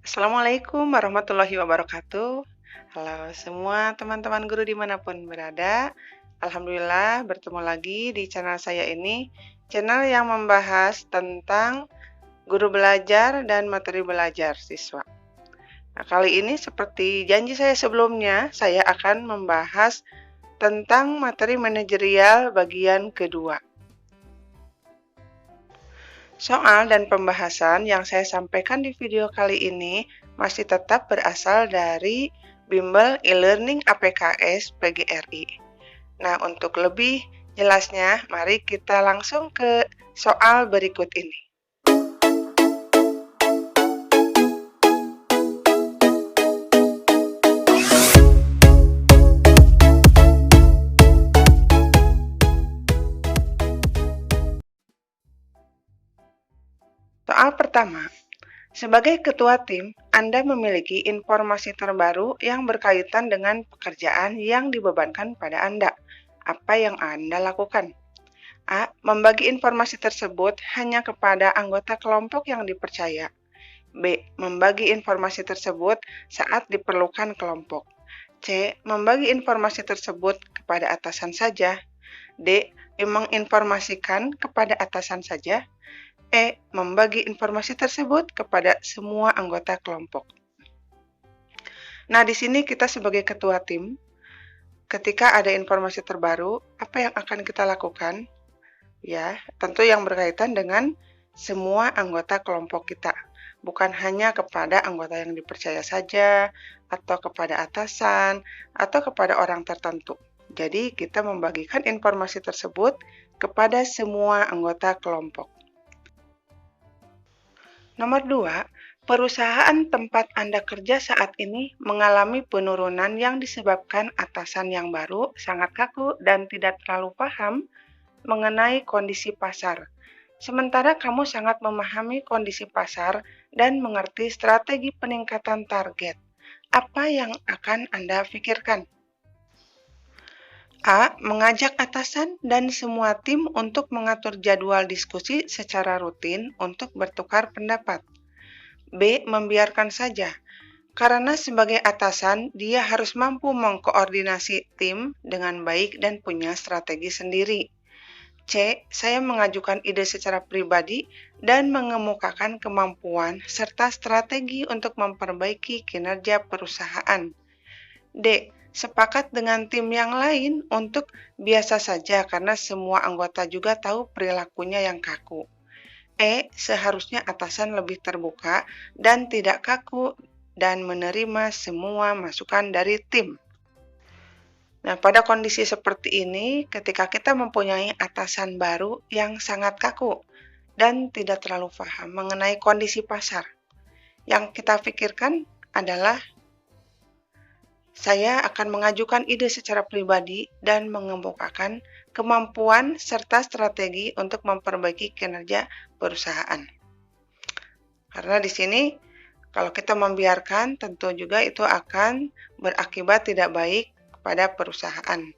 Assalamualaikum warahmatullahi wabarakatuh. Halo semua teman-teman guru dimanapun berada. Alhamdulillah bertemu lagi di channel saya ini, channel yang membahas tentang guru belajar dan materi belajar siswa. Nah, kali ini seperti janji saya sebelumnya, saya akan membahas tentang materi manajerial bagian kedua. Soal dan pembahasan yang saya sampaikan di video kali ini masih tetap berasal dari Bimbel e-Learning APKS PGRI. Nah, untuk lebih jelasnya, mari kita langsung ke soal berikut ini. Soal pertama, sebagai ketua tim, Anda memiliki informasi terbaru yang berkaitan dengan pekerjaan yang dibebankan pada Anda. Apa yang Anda lakukan? A. Membagi informasi tersebut hanya kepada anggota kelompok yang dipercaya. B. Membagi informasi tersebut saat diperlukan kelompok. C. Membagi informasi tersebut kepada atasan saja. D. Menginformasikan kepada atasan saja. E. Membagi informasi tersebut kepada semua anggota kelompok. Nah, di sini kita sebagai ketua tim, ketika ada informasi terbaru, apa yang akan kita lakukan? Ya, tentu yang berkaitan dengan semua anggota kelompok kita, bukan hanya kepada anggota yang dipercaya saja, atau kepada atasan, atau kepada orang tertentu. Jadi, kita membagikan informasi tersebut kepada semua anggota kelompok. Nomor 2, perusahaan tempat Anda kerja saat ini mengalami penurunan yang disebabkan atasan yang baru sangat kaku dan tidak terlalu paham mengenai kondisi pasar. Sementara kamu sangat memahami kondisi pasar dan mengerti strategi peningkatan target. Apa yang akan Anda pikirkan? A. Mengajak atasan dan semua tim untuk mengatur jadwal diskusi secara rutin untuk bertukar pendapat. B. Membiarkan saja, karena sebagai atasan dia harus mampu mengkoordinasi tim dengan baik dan punya strategi sendiri. C. Saya mengajukan ide secara pribadi dan mengemukakan kemampuan serta strategi untuk memperbaiki kinerja perusahaan. D. Sepakat dengan tim yang lain untuk biasa saja karena semua anggota juga tahu perilakunya yang kaku. E. Seharusnya atasan lebih terbuka dan tidak kaku dan menerima semua masukan dari tim. Nah, pada kondisi seperti ini, ketika kita mempunyai atasan baru yang sangat kaku dan tidak terlalu paham mengenai kondisi pasar, yang kita pikirkan adalah saya akan mengajukan ide secara pribadi dan mengemukakan kemampuan serta strategi untuk memperbaiki kinerja perusahaan. Karena di sini, kalau kita membiarkan, tentu juga itu akan berakibat tidak baik pada perusahaan.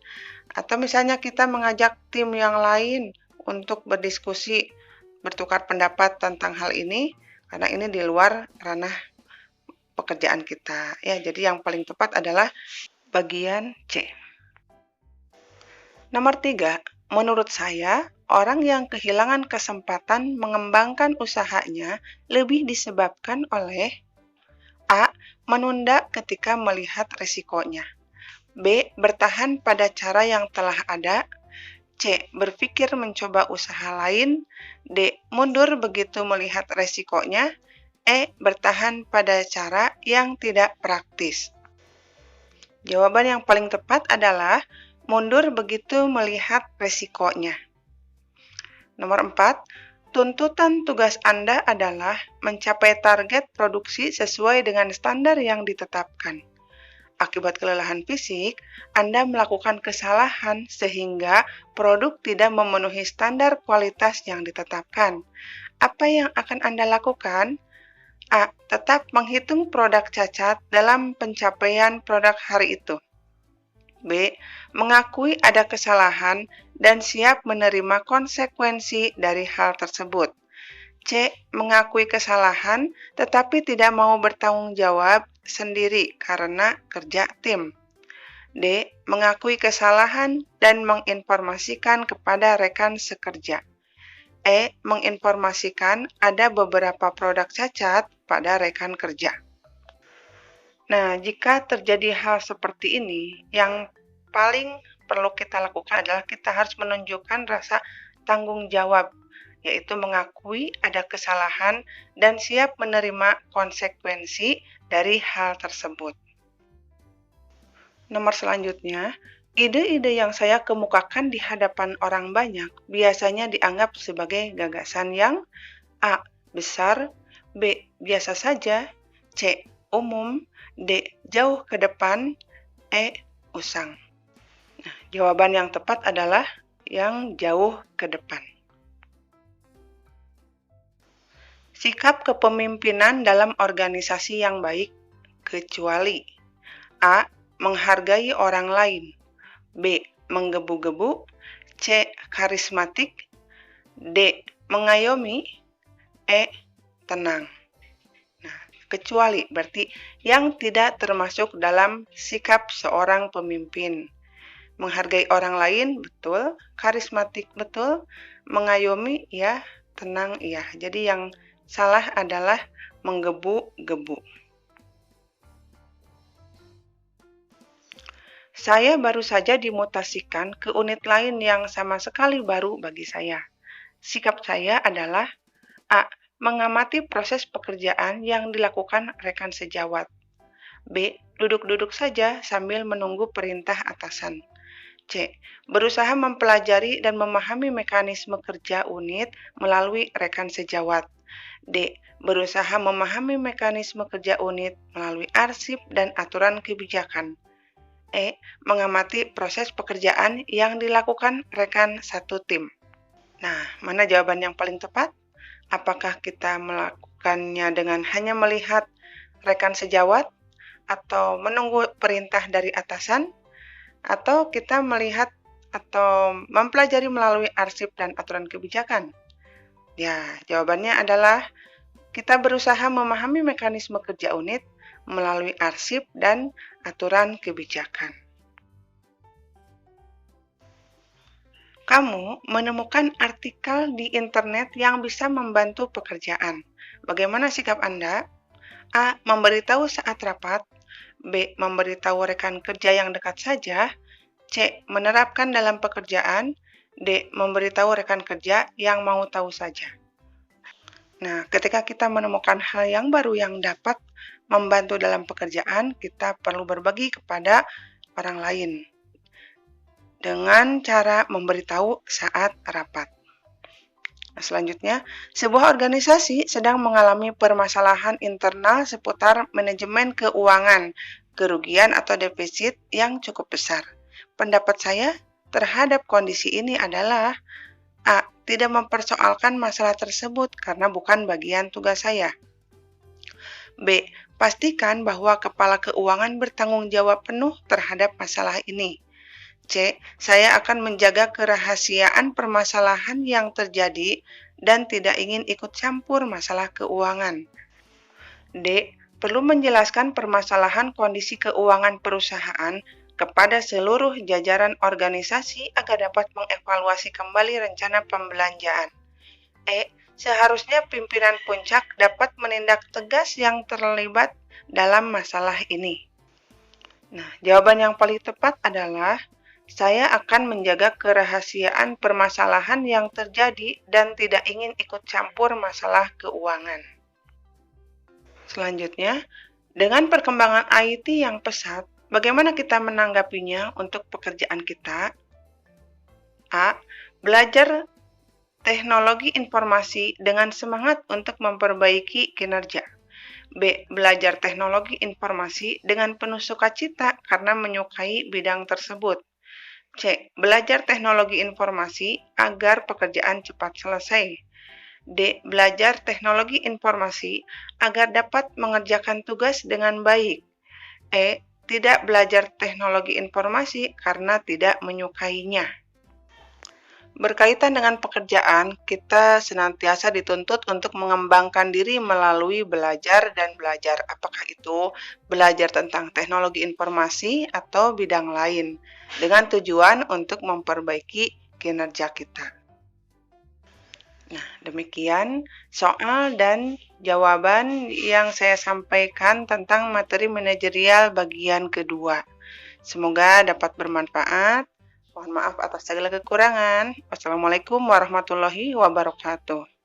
Atau misalnya kita mengajak tim yang lain untuk berdiskusi, bertukar pendapat tentang hal ini, karena ini di luar ranah pekerjaan kita. Ya, jadi yang paling tepat adalah bagian C. Nomor 3, menurut saya, orang yang kehilangan kesempatan mengembangkan usahanya lebih disebabkan oleh A. Menunda ketika melihat risikonya. B. Bertahan pada cara yang telah ada. C. Berpikir mencoba usaha lain. D. Mundur begitu melihat resikonya. E. Bertahan pada cara yang tidak praktis. Jawaban yang paling tepat adalah mundur begitu melihat resikonya. Nomor 4, tuntutan tugas Anda adalah mencapai target produksi sesuai dengan standar yang ditetapkan. Akibat kelelahan fisik, Anda melakukan kesalahan sehingga produk tidak memenuhi standar kualitas yang ditetapkan. Apa yang akan Anda lakukan? A. Tetap menghitung produk cacat dalam pencapaian produk hari itu. B. Mengakui ada kesalahan dan siap menerima konsekuensi dari hal tersebut. C. Mengakui kesalahan tetapi tidak mau bertanggung jawab sendiri karena kerja tim. D. Mengakui kesalahan dan menginformasikan kepada rekan sekerja. E. Menginformasikan ada beberapa produk cacat pada rekan kerja. Nah, jika terjadi hal seperti ini, yang paling perlu kita lakukan adalah kita harus menunjukkan rasa tanggung jawab, yaitu mengakui ada kesalahan dan siap menerima konsekuensi dari hal tersebut. Nomor selanjutnya, ide-ide yang saya kemukakan di hadapan orang banyak biasanya dianggap sebagai gagasan yang A. Besar, B. Biasa saja, C. Umum, D. Jauh ke depan, E. Usang. Nah, jawaban yang tepat adalah yang jauh ke depan. Sikap kepemimpinan dalam organisasi yang baik, kecuali A. Menghargai orang lain, B. Menggebu-gebu, C. Karismatik, D. Mengayomi, E. Tenang. Nah, kecuali berarti yang tidak termasuk dalam sikap seorang pemimpin. Menghargai orang lain, betul. Karismatik, betul. Mengayomi, ya. Tenang, ya. Jadi yang salah adalah menggebu-gebu. Saya baru saja dimutasikan ke unit lain yang sama sekali baru bagi saya. Sikap saya adalah A. Mengamati proses pekerjaan yang dilakukan rekan sejawat. B. Duduk-duduk saja sambil menunggu perintah atasan. C. Berusaha mempelajari dan memahami mekanisme kerja unit melalui rekan sejawat. D. Berusaha memahami mekanisme kerja unit melalui arsip dan aturan kebijakan. E. Mengamati proses pekerjaan yang dilakukan rekan satu tim. Nah, mana jawaban yang paling tepat? Apakah kita melakukannya dengan hanya melihat rekan sejawat, atau menunggu perintah dari atasan, atau kita melihat atau mempelajari melalui arsip dan aturan kebijakan? Ya, jawabannya adalah kita berusaha memahami mekanisme kerja unit melalui arsip dan aturan kebijakan. Kamu menemukan artikel di internet yang bisa membantu pekerjaan. Bagaimana sikap Anda? A. Memberitahu saat rapat. B. Memberitahu rekan kerja yang dekat saja. C. Menerapkan dalam pekerjaan. D. Memberitahu rekan kerja yang mau tahu saja. Nah, ketika kita menemukan hal yang baru yang dapat membantu dalam pekerjaan, kita perlu berbagi kepada orang lain dengan cara memberitahu saat rapat. Nah, selanjutnya, sebuah organisasi sedang mengalami permasalahan internal seputar manajemen keuangan, kerugian atau defisit yang cukup besar. Pendapat saya terhadap kondisi ini adalah A. Tidak mempersoalkan masalah tersebut karena bukan bagian tugas saya. B. Pastikan bahwa kepala keuangan bertanggung jawab penuh terhadap masalah ini. C. Saya akan menjaga kerahasiaan permasalahan yang terjadi dan tidak ingin ikut campur masalah keuangan. D. Perlu menjelaskan permasalahan kondisi keuangan perusahaan kepada seluruh jajaran organisasi agar dapat mengevaluasi kembali rencana pembelanjaan. E. Seharusnya pimpinan puncak dapat menindak tegas yang terlibat dalam masalah ini. Nah, jawaban yang paling tepat adalah saya akan menjaga kerahasiaan permasalahan yang terjadi dan tidak ingin ikut campur masalah keuangan. Selanjutnya, dengan perkembangan IT yang pesat, bagaimana kita menanggapinya untuk pekerjaan kita? A. Belajar teknologi informasi dengan semangat untuk memperbaiki kinerja. B. Belajar teknologi informasi dengan penuh sukacita karena menyukai bidang tersebut. C. Belajar teknologi informasi agar pekerjaan cepat selesai. D. Belajar teknologi informasi agar dapat mengerjakan tugas dengan baik. E. Tidak belajar teknologi informasi karena tidak menyukainya. Berkaitan dengan pekerjaan, kita senantiasa dituntut untuk mengembangkan diri melalui belajar dan belajar. Apakah itu belajar tentang teknologi informasi atau bidang lain, dengan tujuan untuk memperbaiki kinerja kita. Nah, demikian soal dan jawaban yang saya sampaikan tentang materi manajerial bagian kedua. Semoga dapat bermanfaat. Mohon maaf atas segala kekurangan. Wassalamualaikum warahmatullahi wabarakatuh.